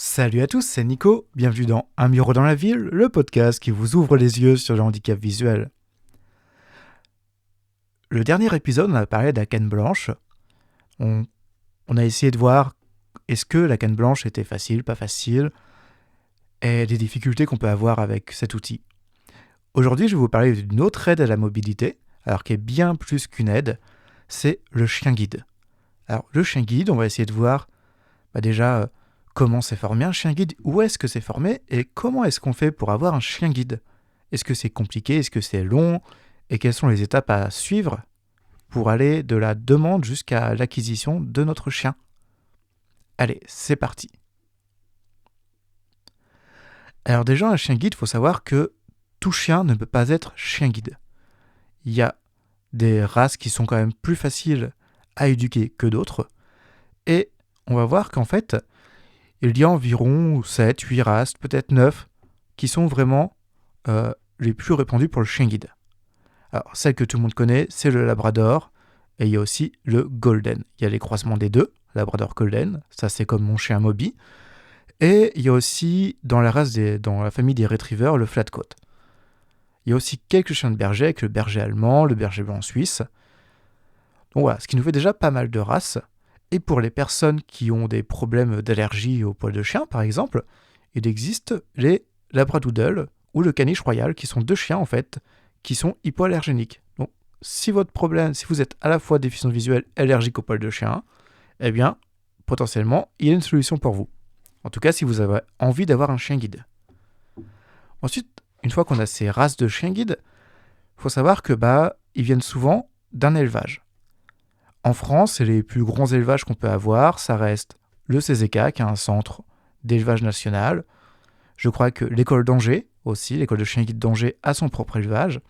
Salut à tous, c'est Nico, bienvenue dans Un bureau dans la ville, le podcast qui vous ouvre les yeux sur le handicap visuel. Le dernier épisode, on a parlé de la canne blanche. On a essayé de voir est-ce que la canne blanche était facile, pas facile, et des difficultés qu'on peut avoir avec cet outil. Aujourd'hui, je vais vous parler d'une autre aide à la mobilité, alors qui est bien plus qu'une aide, c'est le chien guide. Alors le chien guide, on va essayer de voir déjà comment c'est formé un chien guide, où est-ce que c'est formé et comment est-ce qu'on fait pour avoir un chien guide. Est-ce que c'est compliqué, est-ce que c'est long et quelles sont les étapes à suivre pour aller de la demande jusqu'à l'acquisition de notre chien. Allez, c'est parti. Alors déjà, un chien guide, il faut savoir que tout chien ne peut pas être chien guide. Il y a des races qui sont quand même plus faciles à éduquer que d'autres et on va voir qu'en fait, il y a environ 7, 8 races, peut-être 9, qui sont vraiment les plus répandues pour le chien guide. Alors, celle que tout le monde connaît, c'est le Labrador, et il y a aussi le Golden. Il y a les croisements des deux, Labrador Golden, ça c'est comme mon chien Moby. Et il y a aussi, dans la famille des Retrievers, le Flatcoat. Il y a aussi quelques chiens de berger, avec le berger allemand, le berger blanc suisse. Donc voilà, ce qui nous fait déjà pas mal de races. Et pour les personnes qui ont des problèmes d'allergie aux poils de chien, par exemple, il existe les Labradoodle ou le Caniche Royal, qui sont deux chiens en fait, qui sont hypoallergéniques. Donc, si votre problème, si vous êtes à la fois déficient visuel et allergique aux poils de chien, eh bien, potentiellement, il y a une solution pour vous. En tout cas, si vous avez envie d'avoir un chien guide. Ensuite, une fois qu'on a ces races de chiens guides, il faut savoir que ils viennent souvent d'un élevage. En France, les plus grands élevages qu'on peut avoir, ça reste le CZK, qui est un centre d'élevage national. Je crois que l'école d'Angers aussi, l'école de chien guide d'Angers a son propre élevage,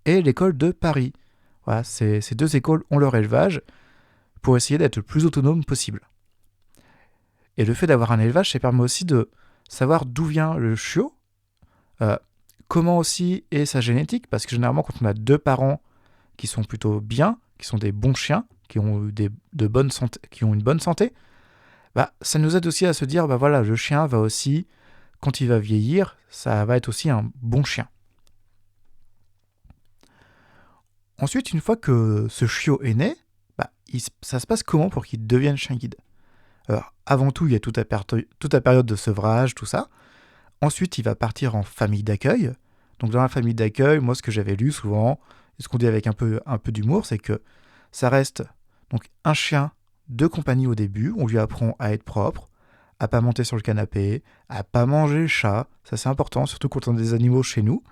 et l'école de Paris. Voilà, ces deux écoles ont leur élevage pour essayer d'être le plus autonome possible. Et le fait d'avoir un élevage, ça permet aussi de savoir d'où vient le chiot, comment aussi est sa génétique, parce que généralement quand on a deux parents qui sont plutôt bien, qui sont des bons chiens, qui ont une bonne santé, ça nous aide aussi à se dire, le chien va aussi, quand il va vieillir, ça va être aussi un bon chien. Ensuite, une fois que ce chiot est né, ça se passe comment pour qu'il devienne chien guide ? Alors, avant tout, il y a toute la période de sevrage, tout ça. Ensuite, il va partir en famille d'accueil. Donc, dans la famille d'accueil, moi, ce que j'avais lu souvent, et ce qu'on dit avec un peu d'humour, c'est que ça reste donc un chien de compagnie au début. On lui apprend à être propre, à pas monter sur le canapé, à pas manger le chat. Ça, c'est important, surtout quand on a des animaux chez nous.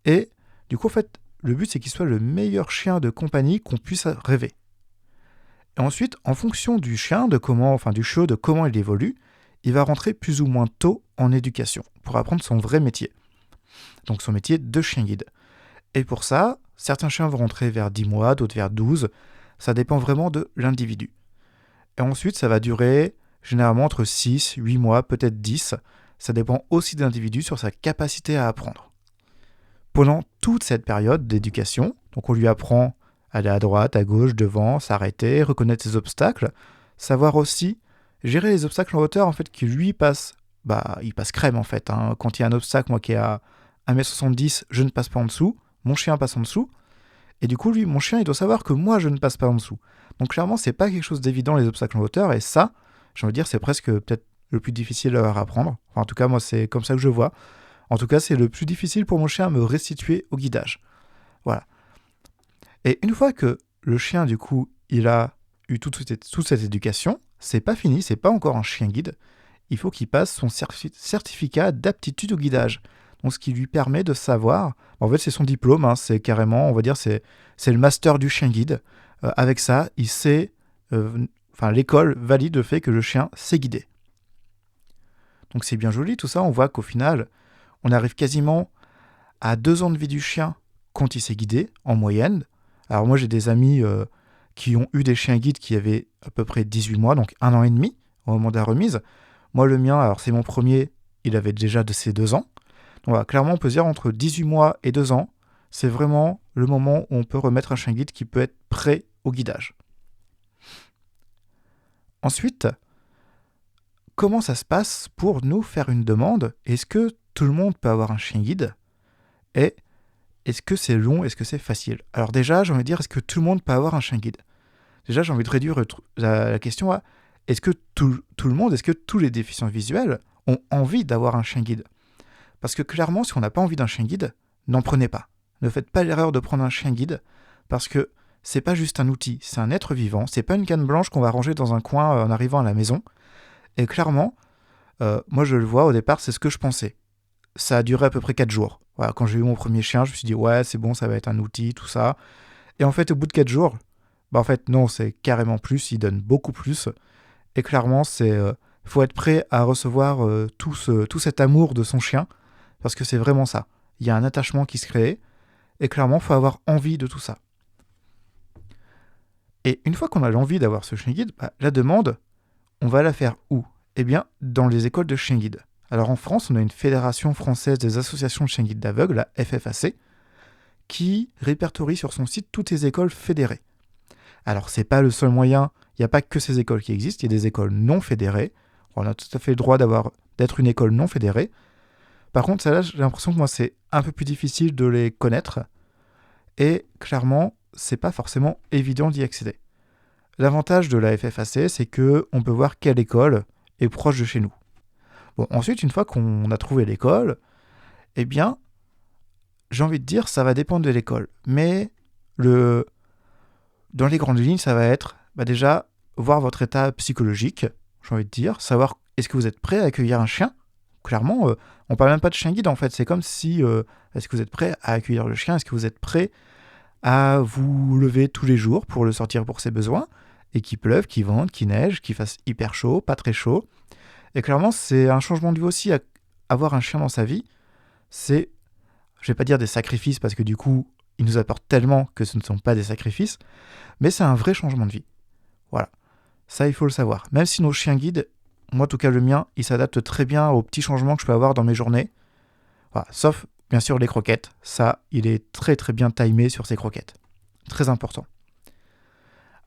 Et du coup, en fait, le but, c'est qu'il soit le meilleur chien de compagnie qu'on puisse rêver. Et ensuite, en fonction du chien, du chiot, de comment il évolue, il va rentrer plus ou moins tôt en éducation pour apprendre son vrai métier. Donc son métier de chien guide. Et pour ça, certains chiens vont rentrer vers 10 mois, d'autres vers 12. Ça dépend vraiment de l'individu. Et ensuite, ça va durer généralement entre 6, 8 mois, peut-être 10. Ça dépend aussi de l'individu sur sa capacité à apprendre. Pendant toute cette période d'éducation, donc on lui apprend à aller à droite, à gauche, devant, s'arrêter, reconnaître ses obstacles, savoir aussi gérer les obstacles en hauteur en fait qui lui passent, il passe crème en fait. Quand il y a un obstacle, moi qui est à 1m70, je ne passe pas en dessous, mon chien passe en dessous, et du coup lui, mon chien il doit savoir que moi je ne passe pas en dessous. Donc clairement c'est pas quelque chose d'évident les obstacles en hauteur, et ça, j'ai envie de dire, c'est presque peut-être le plus difficile à apprendre. Enfin, en tout cas moi c'est comme ça que je vois. En tout cas, c'est le plus difficile pour mon chien à me restituer au guidage. Voilà. Et une fois que le chien, du coup, il a eu toute cette éducation, c'est pas fini, c'est pas encore un chien guide. Il faut qu'il passe son certificat d'aptitude au guidage. Donc, ce qui lui permet de savoir. En fait, c'est son diplôme, c'est carrément, on va dire, c'est le master du chien guide. Avec ça, il sait. L'école valide le fait que le chien sait guider. Donc, c'est bien joli tout ça. On voit qu'au final, on arrive quasiment à 2 ans de vie du chien quand il s'est guidé, en moyenne. Alors moi, j'ai des amis qui ont eu des chiens guides qui avaient à peu près 18 mois, donc 1 an et demi au moment de la remise. Moi, le mien, alors c'est mon premier, il avait déjà de ses 2 ans. Donc voilà, clairement, on peut dire entre 18 mois et 2 ans, c'est vraiment le moment où on peut remettre un chien guide qui peut être prêt au guidage. Ensuite, comment ça se passe pour nous faire une demande? Est-ce que tout le monde peut avoir un chien guide? Et est-ce que c'est long? Est-ce que c'est facile? Alors déjà, j'ai envie de dire, est-ce que tout le monde peut avoir un chien guide? Déjà, j'ai envie de réduire la question à est-ce que tout le monde, est-ce que tous les déficients visuels ont envie d'avoir un chien guide? Parce que clairement, si on n'a pas envie d'un chien guide, n'en prenez pas. Ne faites pas l'erreur de prendre un chien guide, parce que c'est pas juste un outil, c'est un être vivant, c'est pas une canne blanche qu'on va ranger dans un coin en arrivant à la maison. Et clairement, moi je le vois, au départ, c'est ce que je pensais. Ça a duré à peu près 4 jours. Voilà, quand j'ai eu mon premier chien, je me suis dit, ouais, c'est bon, ça va être un outil, tout ça. Et en fait, au bout de 4 jours, en fait, non, c'est carrément plus, il donne beaucoup plus. Et clairement, faut être prêt à recevoir tout cet amour de son chien, parce que c'est vraiment ça. Il y a un attachement qui se crée, et clairement, il faut avoir envie de tout ça. Et une fois qu'on a l'envie d'avoir ce chien guide, la demande, on va la faire où? Eh bien, dans les écoles de chien guide. Alors en France, on a une fédération française des associations de chiens guides d'aveugles, la FFAC, qui répertorie sur son site toutes les écoles fédérées. Alors c'est pas le seul moyen, il n'y a pas que ces écoles qui existent, il y a des écoles non fédérées. On a tout à fait le droit d'être une école non fédérée. Par contre, celle-là, j'ai l'impression que moi c'est un peu plus difficile de les connaître. Et clairement, c'est pas forcément évident d'y accéder. L'avantage de la FFAC, c'est qu'on peut voir quelle école est proche de chez nous. Bon, ensuite, une fois qu'on a trouvé l'école, eh bien, j'ai envie de dire, ça va dépendre de l'école. Mais dans les grandes lignes, ça va être déjà voir votre état psychologique, j'ai envie de dire, savoir est-ce que vous êtes prêt à accueillir un chien. Clairement, on parle même pas de chien guide en fait, c'est comme si est-ce que vous êtes prêt à accueillir le chien, est-ce que vous êtes prêt à vous lever tous les jours pour le sortir pour ses besoins, et qu'il pleuve, qu'il vente, qu'il neige, qu'il fasse hyper chaud, pas très chaud. Et clairement, c'est un changement de vie aussi, avoir un chien dans sa vie, c'est, je vais pas dire des sacrifices parce que du coup, il nous apporte tellement que ce ne sont pas des sacrifices, mais c'est un vrai changement de vie. Voilà, ça il faut le savoir. Même si nos chiens guides, moi en tout cas le mien, il s'adapte très bien aux petits changements que je peux avoir dans mes journées. Voilà, sauf bien sûr les croquettes, ça il est très très bien timé sur ses croquettes. Très important.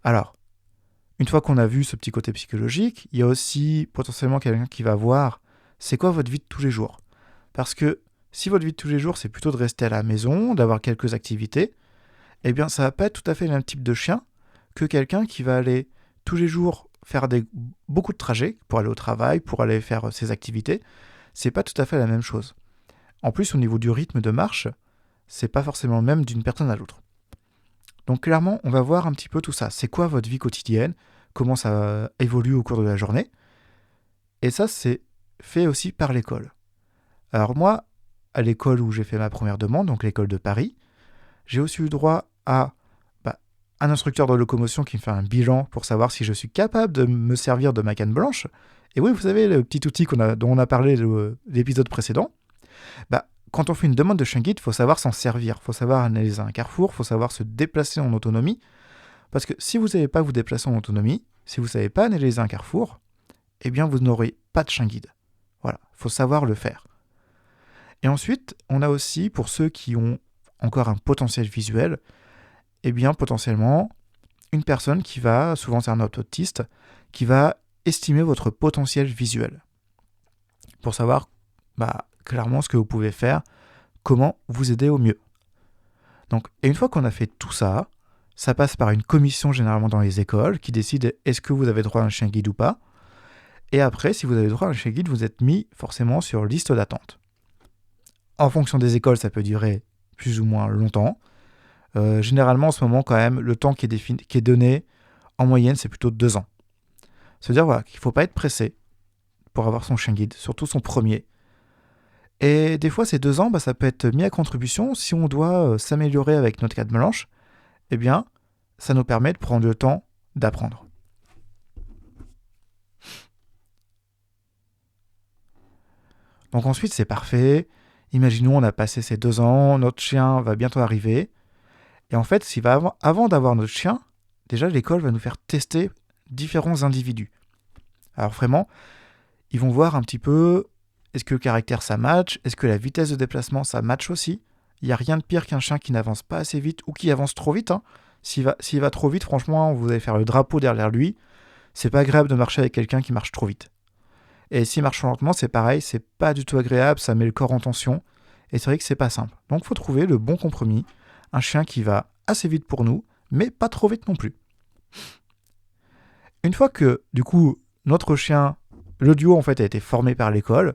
Alors, une fois qu'on a vu ce petit côté psychologique, il y a aussi potentiellement quelqu'un qui va voir c'est quoi votre vie de tous les jours. Parce que si votre vie de tous les jours c'est plutôt de rester à la maison, d'avoir quelques activités, eh bien ça va pas être tout à fait le même type de chien que quelqu'un qui va aller tous les jours faire beaucoup de trajets pour aller au travail, pour aller faire ses activités. C'est pas tout à fait la même chose. En plus, au niveau du rythme de marche, c'est pas forcément le même d'une personne à l'autre. Donc clairement, on va voir un petit peu tout ça. C'est quoi votre vie quotidienne? Comment ça évolue au cours de la journée? Et ça, c'est fait aussi par l'école. Alors moi, à l'école où j'ai fait ma première demande, donc l'école de Paris, j'ai aussi eu droit à un instructeur de locomotion qui me fait un bilan pour savoir si je suis capable de me servir de ma canne blanche. Et oui, vous savez, le petit outil dont on a parlé l'épisode précédent, quand on fait une demande de chien guide, il faut savoir s'en servir, il faut savoir analyser un carrefour, il faut savoir se déplacer en autonomie. Parce que si vous ne savez pas vous déplacer en autonomie, si vous ne savez pas analyser un carrefour, eh bien vous n'aurez pas de chien guide. Voilà, il faut savoir le faire. Et ensuite, on a aussi, pour ceux qui ont encore un potentiel visuel, eh bien potentiellement, une personne qui va, souvent c'est un autiste, qui va estimer votre potentiel visuel. Pour savoir clairement ce que vous pouvez faire, comment vous aider au mieux. Donc, et une fois qu'on a fait tout ça, ça passe par une commission généralement dans les écoles qui décide est-ce que vous avez droit à un chien guide ou pas. Et après, si vous avez droit à un chien guide, vous êtes mis forcément sur liste d'attente. En fonction des écoles, ça peut durer plus ou moins longtemps. Généralement, en ce moment, quand même, le temps qui est donné, en moyenne, c'est plutôt 2 ans. C'est-à-dire qu'il ne faut pas être pressé pour avoir son chien guide, surtout son premier. Et des fois, ces 2 ans, ça peut être mis à contribution si on doit s'améliorer avec notre canne blanche. Eh bien, ça nous permet de prendre le temps d'apprendre. Donc ensuite, c'est parfait. Imaginons, on a passé ces 2 ans, notre chien va bientôt arriver. Et en fait, avant d'avoir notre chien, déjà l'école va nous faire tester différents individus. Alors vraiment, ils vont voir un petit peu, est-ce que le caractère ça match, est-ce que la vitesse de déplacement ça match aussi. Il n'y a rien de pire qu'un chien qui n'avance pas assez vite ou qui avance trop vite. S'il va trop vite, franchement, vous allez faire le drapeau derrière lui. C'est pas agréable de marcher avec quelqu'un qui marche trop vite. Et s'il marche lentement, c'est pareil, c'est pas du tout agréable, ça met le corps en tension. Et c'est vrai que c'est pas simple. Donc il faut trouver le bon compromis. Un chien qui va assez vite pour nous, mais pas trop vite non plus. Une fois que, du coup, notre chien, le duo en fait a été formé par l'école,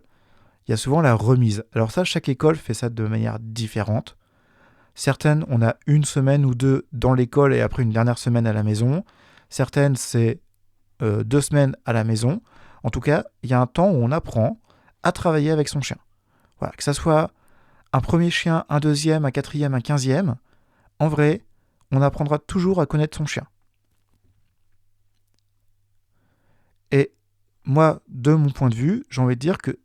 il y a souvent la remise. Alors ça, chaque école fait ça de manière différente. Certaines, on a 1 semaine ou 2 dans l'école et après une dernière semaine à la maison. Certaines, c'est 2 semaines à la maison. En tout cas, il y a un temps où on apprend à travailler avec son chien. Voilà, que ça soit un premier chien, un deuxième, un quatrième, un 15e, en vrai, on apprendra toujours à connaître son chien. Et moi, de mon point de vue, j'ai envie de dire que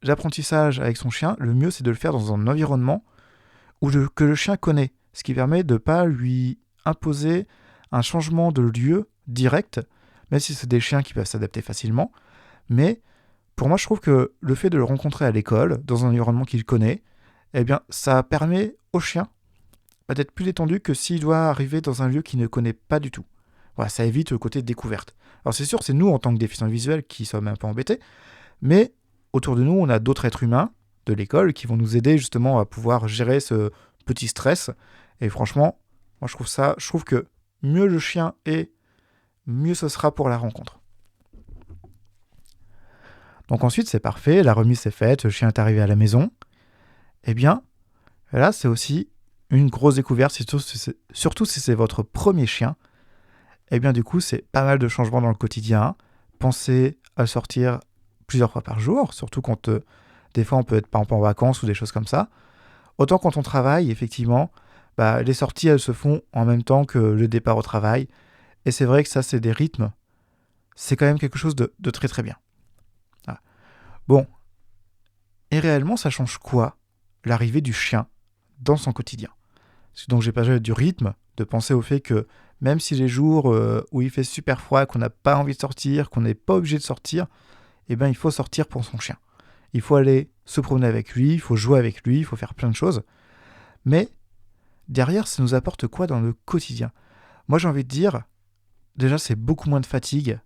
l'apprentissage avec son chien, le mieux, c'est de le faire dans un environnement que le chien connaît, ce qui permet de ne pas lui imposer un changement de lieu direct, même si c'est des chiens qui peuvent s'adapter facilement. Mais pour moi, je trouve que le fait de le rencontrer à l'école, dans un environnement qu'il connaît, eh bien, ça permet au chien d'être plus détendu que s'il doit arriver dans un lieu qu'il ne connaît pas du tout. Voilà, ça évite le côté découverte. Alors c'est sûr, c'est nous en tant que déficients visuels qui sommes un peu embêtés, mais autour de nous, on a d'autres êtres humains de l'école qui vont nous aider justement à pouvoir gérer ce petit stress. Et franchement, moi je trouve que mieux le chien est, mieux ce sera pour la rencontre. Donc ensuite, c'est parfait, la remise est faite, le chien est arrivé à la maison. Eh bien, là, c'est aussi une grosse découverte, surtout si c'est votre premier chien. Eh bien, du coup, c'est pas mal de changements dans le quotidien. Pensez à sortir plusieurs fois par jour, surtout quand des fois on peut être par exemple en vacances ou des choses comme ça. Autant quand on travaille, effectivement, les sorties, elles se font en même temps que le départ au travail. Et c'est vrai que ça, c'est des rythmes. C'est quand même quelque chose de très très bien. Voilà. Bon. Et réellement, ça change quoi, l'arrivée du chien dans son quotidien? Donc j'ai parlé du rythme, de penser au fait que même si les jours où il fait super froid, qu'on n'a pas envie de sortir, qu'on n'est pas obligé de sortir, eh bien il faut sortir pour son chien. Il faut aller se promener avec lui, il faut jouer avec lui, il faut faire plein de choses. Mais derrière, ça nous apporte quoi dans le quotidien? Moi j'ai envie de dire, déjà c'est beaucoup moins de fatigue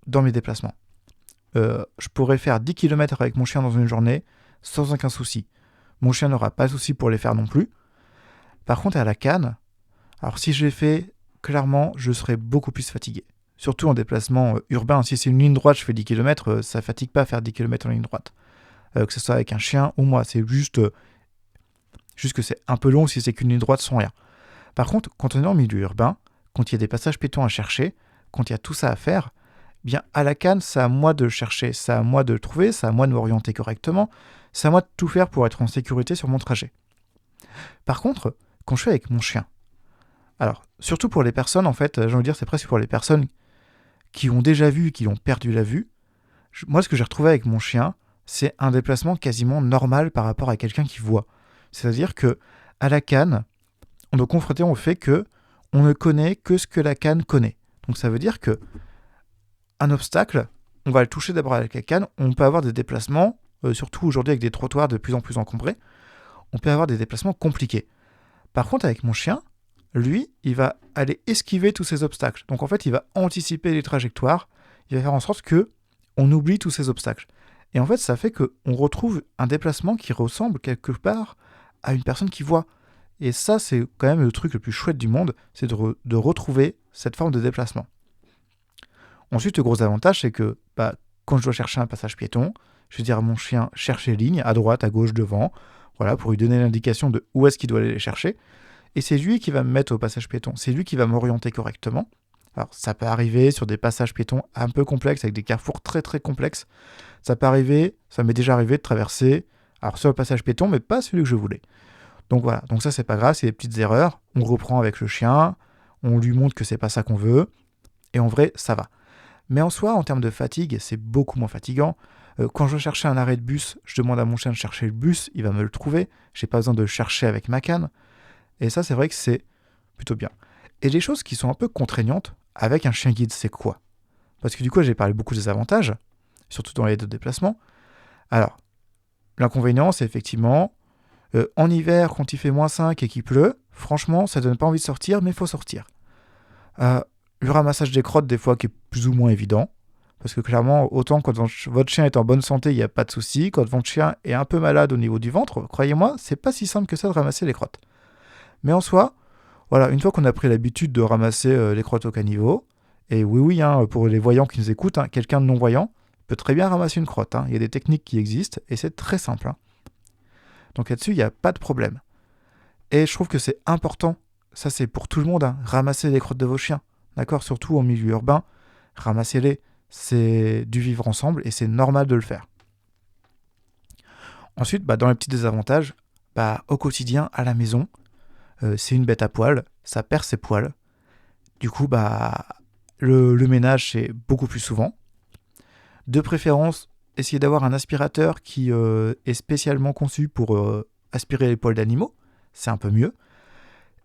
dans mes déplacements. Je pourrais faire 10 km avec mon chien dans une journée sans aucun souci. Mon chien n'aura pas de souci pour les faire non plus. Par contre, à la canne, alors si je l'ai fait, clairement, je serais beaucoup plus fatigué. Surtout en déplacement urbain. Si c'est une ligne droite, je fais 10 km, ça fatigue pas faire 10 km en ligne droite. Que ce soit avec un chien ou moi, c'est juste que c'est un peu long si c'est qu'une ligne droite sans rien. Par contre, quand on est en milieu urbain, quand il y a des passages piétons à chercher, quand il y a tout ça à faire, bien à la canne, c'est à moi de le chercher, c'est à moi de le trouver, c'est à moi de m'orienter correctement, c'est à moi de tout faire pour être en sécurité sur mon trajet. Par contre, quand je suis avec mon chien, alors, surtout pour les personnes, en fait, j'ai envie de dire, c'est presque pour les personnes qui ont déjà vu, qui ont perdu la vue. Moi, ce que j'ai retrouvé avec mon chien, c'est un déplacement quasiment normal par rapport à quelqu'un qui voit. C'est-à-dire que à la canne, on est confronté au fait que on ne connaît que ce que la canne connaît. Donc ça veut dire que un obstacle, on va le toucher d'abord avec la canne. On peut avoir des déplacements, surtout aujourd'hui avec des trottoirs de plus en plus encombrés, on peut avoir des déplacements compliqués. Par contre, avec mon chien, lui, il va aller esquiver tous ces obstacles. Donc en fait, il va anticiper les trajectoires, il va faire en sorte que on oublie tous ces obstacles. Et en fait, ça fait qu'on retrouve un déplacement qui ressemble quelque part à une personne qui voit. Et ça, c'est quand même le truc le plus chouette du monde, c'est de retrouver cette forme de déplacement. Ensuite, le gros avantage, c'est que quand je dois chercher un passage piéton, je vais dire à mon chien, cherche les lignes, à droite, à gauche, devant, voilà, pour lui donner l'indication de où est-ce qu'il doit aller les chercher. Et c'est lui qui va me mettre au passage piéton, c'est lui qui va m'orienter correctement. Alors ça peut arriver sur des passages piétons un peu complexes, avec des carrefours très très complexes. Ça peut arriver, ça m'est déjà arrivé de traverser, alors sur le passage piéton, mais pas celui que je voulais. Donc voilà, donc ça c'est pas grave, c'est des petites erreurs, on reprend avec le chien, on lui montre que c'est pas ça qu'on veut, et en vrai, ça va. Mais en soi, en termes de fatigue, c'est beaucoup moins fatigant. Quand je cherchais un arrêt de bus, je demande à mon chien de chercher le bus, il va me le trouver, j'ai pas besoin de le chercher avec ma canne. Et ça, c'est vrai que c'est plutôt bien. Et les choses qui sont un peu contraignantes avec un chien guide, c'est quoi? Parce que du coup, j'ai parlé beaucoup des avantages, surtout dans les deux déplacements. Alors, l'inconvénient, c'est effectivement, en hiver, quand il fait -5 et qu'il pleut, franchement, ça donne pas envie de sortir, mais il faut sortir. Le ramassage des crottes, des fois, qui est plus ou moins évident. Parce que clairement, autant quand votre chien est en bonne santé, il n'y a pas de souci. Quand votre chien est un peu malade au niveau du ventre, croyez-moi, c'est pas si simple que ça de ramasser les crottes. Mais en soi, voilà, une fois qu'on a pris l'habitude de ramasser les crottes au caniveau, et oui, pour les voyants qui nous écoutent, quelqu'un de non-voyant peut très bien ramasser une crotte. Il y a des techniques qui existent et c'est très simple. Donc là-dessus, il n'y a pas de problème. Et je trouve que c'est important, ça c'est pour tout le monde, ramasser les crottes de vos chiens. D'accord ? Surtout en milieu urbain, ramassez-les. C'est du vivre ensemble et c'est normal de le faire. Ensuite, dans les petits désavantages, au quotidien, à la maison, c'est une bête à poil, ça perd ses poils. Du coup, le ménage, c'est beaucoup plus souvent. De préférence, essayez d'avoir un aspirateur qui est spécialement conçu pour aspirer les poils d'animaux. C'est un peu mieux.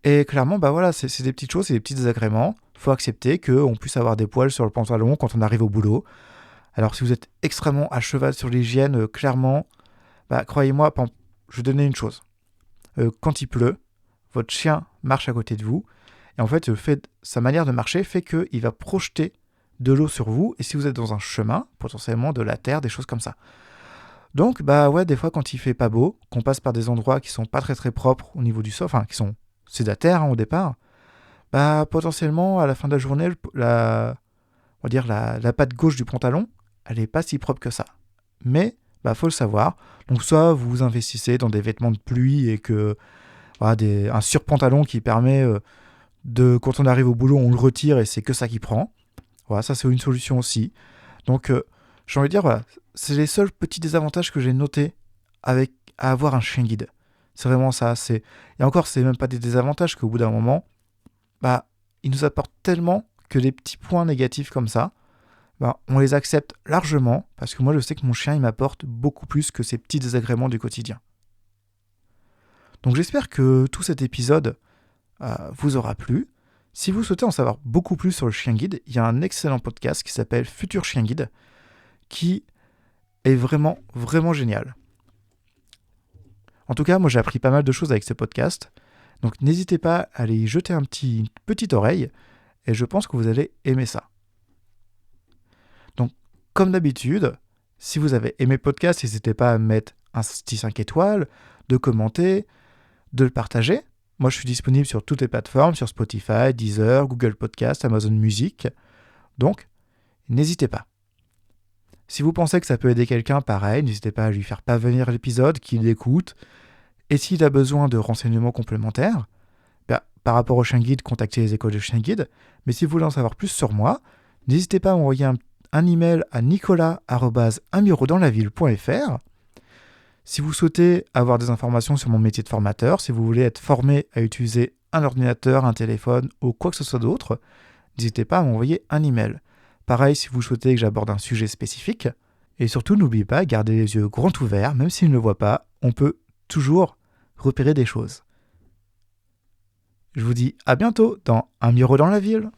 Et clairement, c'est des petites choses, c'est des petits désagréments. Il faut accepter qu'on puisse avoir des poils sur le pantalon quand on arrive au boulot. Alors si vous êtes extrêmement à cheval sur l'hygiène, clairement, croyez-moi, je vais donner une chose. Quand il pleut, votre chien marche à côté de vous. Et en fait, sa manière de marcher fait qu'il va projeter de l'eau sur vous. Et si vous êtes dans un chemin, potentiellement de la terre, des choses comme ça. Donc, des fois, quand il fait pas beau, qu'on passe par des endroits qui sont pas très très propres au niveau du sol, qui sont sédataires au départ, potentiellement, à la fin de la journée, la patte gauche du pantalon, elle est pas si propre que ça. Mais, faut le savoir. Donc, soit vous investissez dans des vêtements de pluie et que un surpantalon qui permet quand on arrive au boulot, on le retire et c'est que ça qui prend. Voilà, ça c'est une solution aussi. Donc, j'ai envie de dire, c'est les seuls petits désavantages que j'ai notés à avoir un chien guide. C'est vraiment ça. Et encore, c'est même pas des désavantages qu'au bout d'un moment, ils nous apportent tellement que les petits points négatifs comme ça, on les accepte largement parce que moi, je sais que mon chien, il m'apporte beaucoup plus que ces petits désagréments du quotidien. Donc, j'espère que tout cet épisode vous aura plu. Si vous souhaitez en savoir beaucoup plus sur le chien guide, il y a un excellent podcast qui s'appelle Futur Chien Guide qui est vraiment, vraiment génial. En tout cas, moi j'ai appris pas mal de choses avec ce podcast, donc n'hésitez pas à aller y jeter une petite oreille, et je pense que vous allez aimer ça. Donc, comme d'habitude, si vous avez aimé le podcast, n'hésitez pas à mettre un petit 5 étoiles, de commenter, de le partager. Moi, je suis disponible sur toutes les plateformes, sur Spotify, Deezer, Google Podcast, Amazon Music. Donc, n'hésitez pas. Si vous pensez que ça peut aider quelqu'un, pareil, n'hésitez pas à lui faire parvenir l'épisode, qu'il l'écoute. Et s'il a besoin de renseignements complémentaires, par rapport au chien guide, contactez les écoles de chien guide. Mais si vous voulez en savoir plus sur moi, n'hésitez pas à m'envoyer un email à nicolas@unbureaudanslaville.fr. Si vous souhaitez avoir des informations sur mon métier de formateur, si vous voulez être formé à utiliser un ordinateur, un téléphone ou quoi que ce soit d'autre, n'hésitez pas à m'envoyer un email. Pareil, si vous souhaitez que j'aborde un sujet spécifique. Et surtout, n'oubliez pas, gardez les yeux grands ouverts, même s'ils ne le voient pas, on peut toujours repérer des choses. Je vous dis à bientôt dans Un bureau dans la ville.